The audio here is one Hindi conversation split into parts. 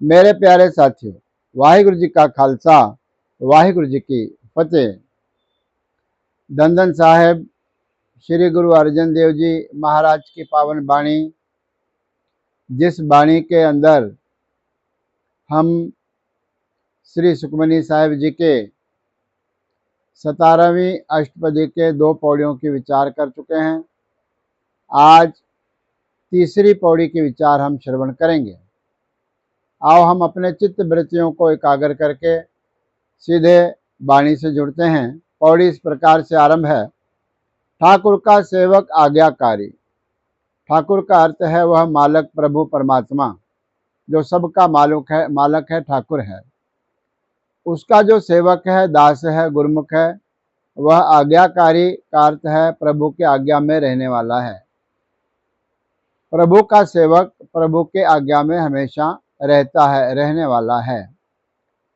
मेरे प्यारे साथियों, वाहिगुरु जी का खालसा, वाहिगुरु जी की फतेह। धन धन साहेब श्री गुरु अर्जन देव जी महाराज की पावन वाणी, जिस वाणी के अंदर हम श्री सुखमनी साहिब जी के 17वीं अष्टपदी के 2 पौड़ियों की विचार कर चुके हैं। आज तीसरी पौड़ी की विचार हम श्रवण करेंगे। आओ हम अपने चित्त वृत्तियों को एकाग्र करके सीधे वाणी से जुड़ते हैं। पौड़ी इस प्रकार से आरंभ है। ठाकुर का सेवक आज्ञाकारी। ठाकुर का अर्थ है वह मालक प्रभु परमात्मा, जो सबका मालक है, ठाकुर है। उसका जो सेवक है, दास है, गुरमुख है, वह आज्ञाकारी का अर्थ है प्रभु के आज्ञा में रहने वाला है। प्रभु का सेवक प्रभु के आज्ञा में हमेशा रहता है, रहने वाला है।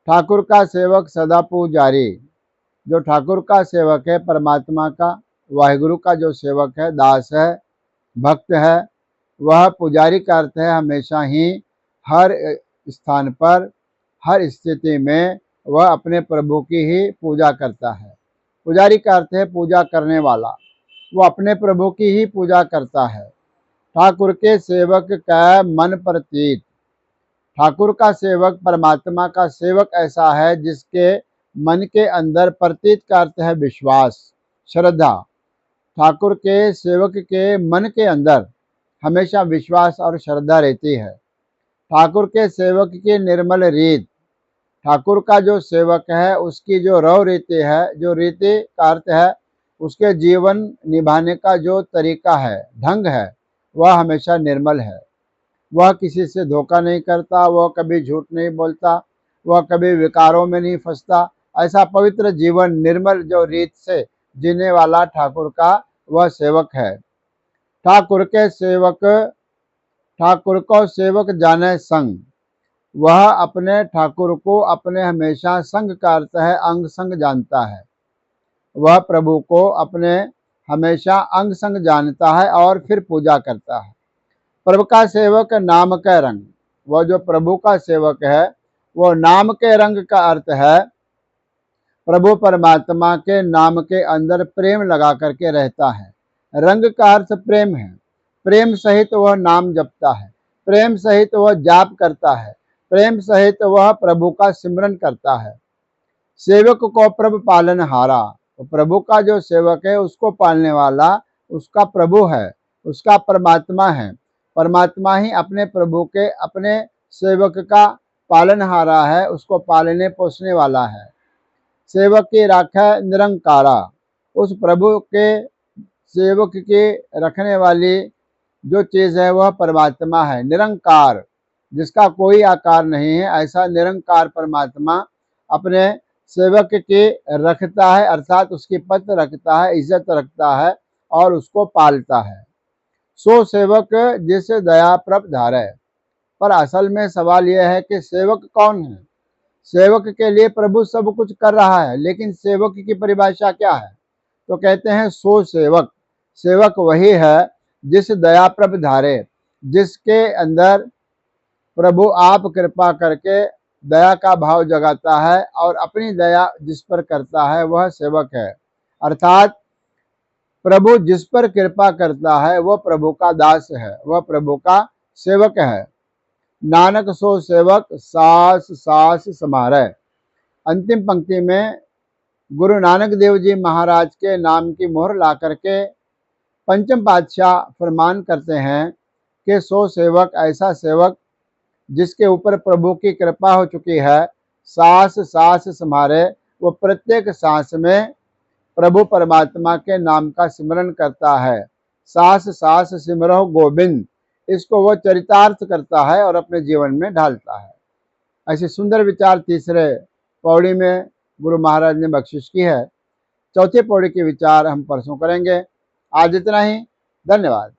ठाकुर का सेवक सदा पुजारी। जो ठाकुर का सेवक है, परमात्मा का, वाहिगुरु का जो सेवक है, दास है, भक्त है, वह पुजारी का अर्थ है हमेशा ही, हर स्थान पर, हर स्थिति में वह अपने प्रभु की ही पूजा करता है। पुजारी का अर्थ है पूजा करने वाला, वो अपने प्रभु की ही पूजा करता है। ठाकुर के सेवक का मन प्रतीत। ठाकुर का सेवक, परमात्मा का सेवक ऐसा है जिसके मन के अंदर, प्रतीत का अर्थ है विश्वास, श्रद्धा। ठाकुर के सेवक के मन के अंदर हमेशा विश्वास और श्रद्धा रहती है। ठाकुर के सेवक की निर्मल रीत। ठाकुर का जो सेवक है उसकी जो रव रीति है, जो रीति का अर्थ है उसके जीवन निभाने का जो तरीका है, ढंग है, वह हमेशा निर्मल है। वह किसी से धोखा नहीं करता, वह कभी झूठ नहीं बोलता, वह कभी विकारों में नहीं फंसता। ऐसा पवित्र जीवन, निर्मल जो रीत से जीने वाला ठाकुर का वह सेवक है। ठाकुर के सेवक, ठाकुर को सेवक जाने संग। वह अपने ठाकुर को अपने हमेशा, संग का अर्थ है अंग संग जानता है। वह प्रभु को अपने हमेशा अंग संग जानता है और फिर पूजा करता है। प्रभु का सेवक नाम के रंग। वह जो प्रभु का सेवक है वो नाम के रंग का अर्थ है प्रभु परमात्मा के नाम के अंदर प्रेम लगा करके रहता है। रंग का अर्थ प्रेम है। प्रेम सहित वह नाम जपता है, प्रेम सहित वह जाप करता है, प्रेम सहित वह प्रभु का सिमरन करता है। सेवक को प्रभु पालन हारा। तो प्रभु का जो सेवक है उसको पालने वाला उसका प्रभु है, उसका परमात्मा है। परमात्मा ही अपने प्रभु के, अपने सेवक का पालनहारा है, उसको पालने पोसने वाला है। सेवक की राखा निरंकारा। उस प्रभु के सेवक के रखने वाली जो चीज है वह परमात्मा है, निरंकार, जिसका कोई आकार नहीं है। ऐसा निरंकार परमात्मा अपने सेवक के रखता है, अर्थात उसकी पत रखता है, इज्जत रखता है और उसको पालता है। सो सेवक जिसे दया प्रभ धारे। पर असल में सवाल यह है कि सेवक कौन है? सेवक के लिए प्रभु सब कुछ कर रहा है, लेकिन सेवक की परिभाषा क्या है? तो कहते हैं सो सेवक। सेवक वही है जिस दया प्रभ धारे, जिसके अंदर प्रभु आप कृपा करके दया का भाव जगाता है और अपनी दया जिस पर करता है वह सेवक है। अर्थात प्रभु जिस पर कृपा करता है वह प्रभु का दास है, वह प्रभु का सेवक है। नानक सो सेवक सास सास समारे। अंतिम पंक्ति में गुरु नानक देव जी महाराज के नाम की मोहर ला करके पंचम पातशाह फरमान करते हैं कि सो सेवक, ऐसा सेवक जिसके ऊपर प्रभु की कृपा हो चुकी है, सास सास समारे। वो प्रत्येक सांस में प्रभु परमात्मा के नाम का सिमरन करता है। सास सास सिमरो गोविंद, इसको वो चरितार्थ करता है और अपने जीवन में ढालता है। ऐसे सुंदर विचार तीसरे पौड़ी में गुरु महाराज ने बख्शिश की है। चौथी पौड़ी के विचार हम परसों करेंगे। आज इतना ही। धन्यवाद।